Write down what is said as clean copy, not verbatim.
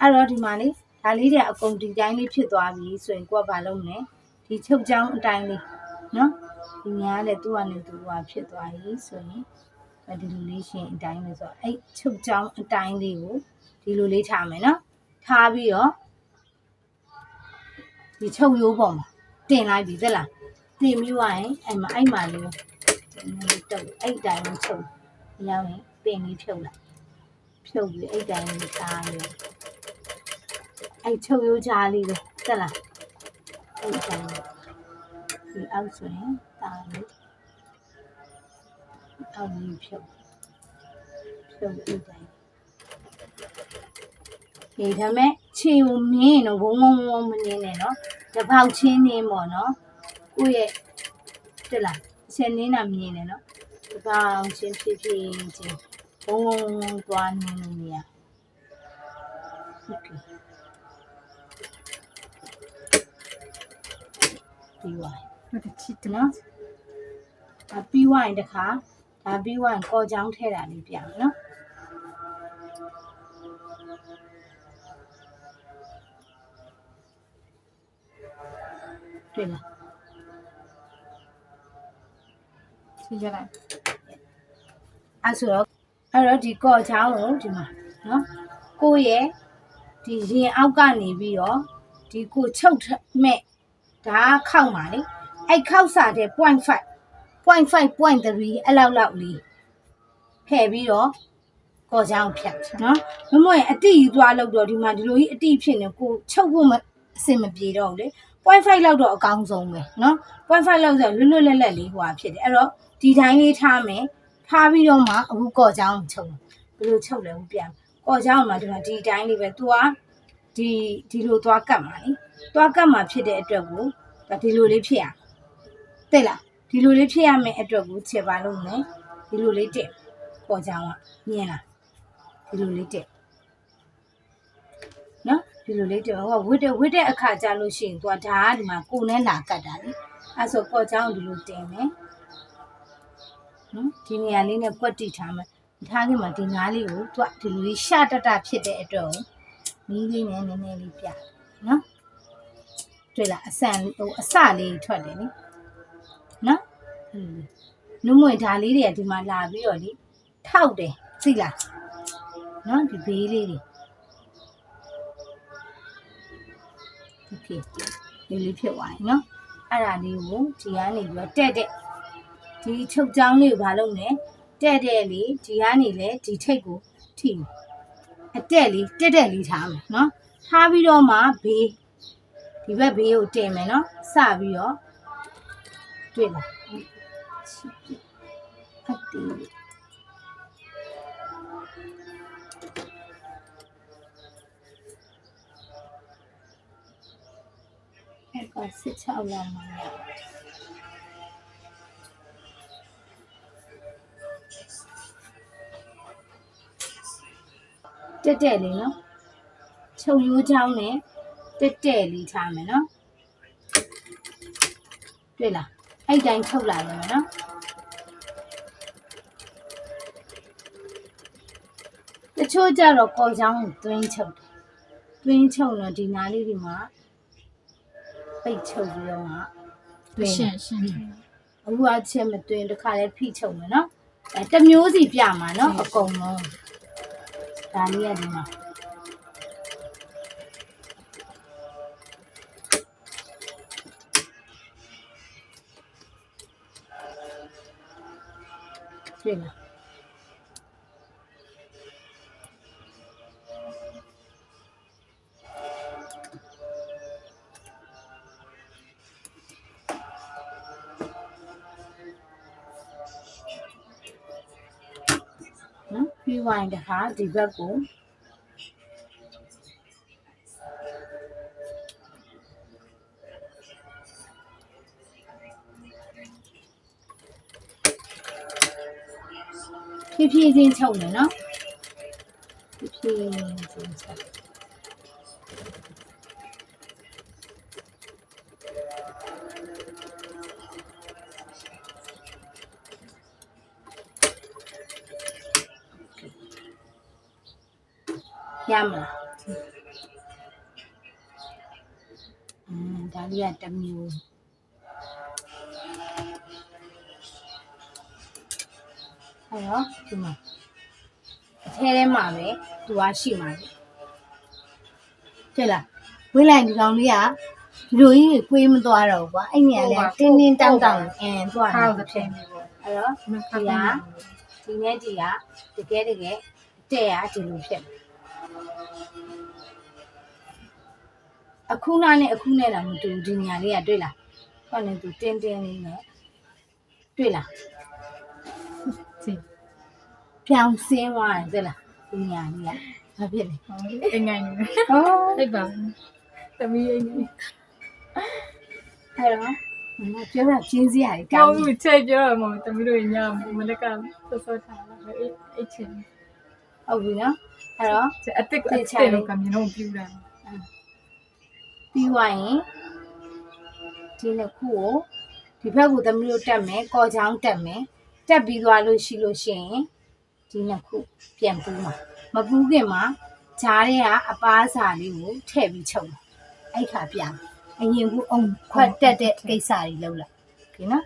အဲ့တော့ဒီမှာလေဒါလေးတွေအကုန်ဒီတိုင်းလေးဖြစ်သွားပြီဆိုရင်ကိုကဘာလုပ်မလဲဒီချုပ်ချောင်းအတိုင်းလေးနော်ဒီညာလည်းသူ့ကနေသူကဖြစ်သွားပြီဆိုရင်ဒီလိုလေးရှင်အတိုင်းလေးဆိုတော့အဲ့ချုပ်ချောင်းအတိုင်းလေးကိုဒီလိုလေးထားမယ်နော်ထားပြီးတော့ဒီချုပ်ရိုးပေါ်မှာတင်လိုက်ပြီသက်လားတင်ပြီးသွားရင်အဲ့မှာလေးတော့အဲ့တိုင်းကိုချုပ်ရောက်ရင်ပင်လေးဖြုတ်လိုက်ဖြုတ်ပြီးအဲ့တိုင်းလေးထားပြီးအဲ့ချုပ်ရိုးကြားလေးပဲသက်လားအဲ့တိုင်းဒီအောက်ဆိုရင်တာလေးအောက်လေးဖြုတ်အဲ့တိုင်းဒီဒါမဲ့ခြေကိုမြင်းတော့ဝုံမနေနဲ့နော်တပေါက်ချင်းနေပေါ့နော်ကိုယ့်ရဲ့တက်လားဆယ်နင်းတာမြင်နေနော်တပေါက်ချင်းဖြည်းချင်းဝုံသွားနေလို့မရဟုတ်ကဲ့ပြီးသွားဟုတ်တယ်ချစ်နော်ပြီးသွားရင်တခါဒါပြီးသွားရင်ကော်ချောင်းထဲတာလေးပြမယ်နော်对了，接下来，အဲ့တော့ဒီကော့ချောင်းကိုဒီမှာနော်ကိုရဲ့ဒီရင်အောက်ကနေပြီးတော့ဒီကိုချုပ်မဲ့ဒါခောက်ပါလေအဲ့ခောက်စာတဲ့ 0.5 အဲ့လောက်လေးဖယ်ပြီးတော့ကော့ချောင်းဖြတ်နော်မမရဲ့အတိယူသွားလို့တော့ဒီမှာဒီလိုကြီးအတိဖြစ်နေကိုချုပ်ဖို့အဆင်မပြေတော့ဘူးလေ0.5 လောက်တော့အကောင်းဆုံးပဲเนาะ0.5 လောက်ဆိုလွတ်လက်လေးဟိုဟာဖြစ်တယ်အဲ့တော့ဒီတိုင်းလေးထားမယ်ထားပြီးတော့မှအခုကော့ချောင်းချုပ်ဘယ်လိုချုပ်လဲဦးပြန်ကော့ချောင်းမှာဒီမှာဒီတိုင်းလေးပဲ तू ကဒီလိုသွားကတ်မှာလေသွားကတ်မှာဖြစ်တဲ့အတွက်ကိုဒီလိုလေးဖြစ်ရသိလားဒီလိုလေးဖြစ်ရမယ်အတွက်ကိုချက်ပါလို့မယ်ဒီလိုလေးတက်ကော့ချောင်းကမြင်လားဒီလိုလေးတက်နော်ဒီလိုလေးတော့ဝစ်တဲ့အခါကြာလို့ရှိရင်သူကဒါကဒီမှာကိုနဲ့လာကတ်တာလေအဲဆိုကော့ချောင်းဒီလိုတင်မယ်နော်ဒီနေရာလေးနဲ့ကွက်တိထားမယ်ထားခင်မှာဒီငါးလေးကိုသူကဒီလိုလေးရှတဖြစ်တဲ့အတွက်ကိုမီးလေးနဲ့နည်းနည်းလေးပြနော်တွေ့လားအစလေးထွက်တယ်လေနော်နုံမွေဒါလေးတွေကဒီမှာလာပြီးတော့လေထောက်တယ်သိလားနော်ဒီဘေးလေးတွေโอเคလေးဖြစ်သွားပြီเนาะအဲ့ဒါလေးကိုဒီကနေပြီးတော့တက်ဒီချုပ်ချောင်းလေးကိုဘာလုပ်လဲတက်လေဒီကနေလေဒီထိတ်ကိုထိမယ်အတက်လေးထားမယ်เนาะထားပြီးတော့မှဘေးဒီဘက်ဘေးကိုတင်မယ်เนาะစပြီးတော့တွေ့လားအတေးအဲ့က16လောက်မှာတက်လေးနော်ချုပ်ရိုးချောင်းနဲ့တက်လေးထားမယ်နော်တွေ့လားအဲ့တိုင်းချုပ်လာတယ်နော်တချို့ကြတော့ကော်ချောင်းကိုသွင်းချုပ်တော့ဒီနားလေးဒီမှာပိတ်ချုပ်ပြီးတော့တွင်းအခုအချက်မတွင်းတခါလဲဖိချုပ်မယ်နော်အဲတစ်မျိုးစီပြမှာနော်အကုန်လုံးဒါလေးရဒီမှာတွေ့လားပြီးဝိုင်းတခါဒီဘက်ကိုဖြည်းချင်းချုပ်မယ်နော်ဖြည်းချင်းချုပ်ရမလား ဒါလေးကတစ်မျိုးအဲ့တော့ဒီမှာအထဲထဲမှာပဲသူကရှိမှာလေတဲ့လားဝင်းလိုက်ဒီကောင်လေးကဒီလိုကြီးကိုွေးမသွားတော့ဘူးကွာအဲ့နေရာလဲတင်းတင်းတောင်းတောင်းသွား ခါ တယ် တော့ဖြစ်နေပေါ့ အဲ့တော့ဒီနဲ့ဒီကတကယ်တဲ့ရဒီလိုဖြစ်အခုနဲ့တော့မတူဒီညာလေးကတွေ့လားဟောနေသူတင်းတင်းလေးနဲ့တွေ့လား စီ ပြောင်းစင်းသွားတယ်တွေ့လားဒီညာလေးကဘာဖြစ်လဲ အငိုင်းနေ ဟော လိုက်ပါသမီးအငိုင်း အဲ့တော့မပြောတာချင်းစရာကြီးကော ကော င်း င်း ပြီ မှုချက်ပြောရမှာသမီးတို့ညမလက်ကစောထားတာအဲ့ချင်း ဟုတ်ပြီနော်အဲ့တော့ အစ်စ်လို့ကမြင်တော့ပြူတာ ပြီးသွားရင်ဒီနှစ်ခုကိုဒီဘက်ကိုသမီးတို့တက်မယ်ကော်ချောင်းတက်မယ်တက်ပြီးသွားလို့ရှိရင်ဒီနှစ်ခုပြန်ပူးမှာမပူးခင်မှာဂျားတွေကအပားစာလေးကိုထည့်ပြီးချုပ်အဲ့ခါပြမယ်အရင်ကအုံခွက်တက်တဲ့ကိစ္စတွေလုပ်လိုက်โอเคနော်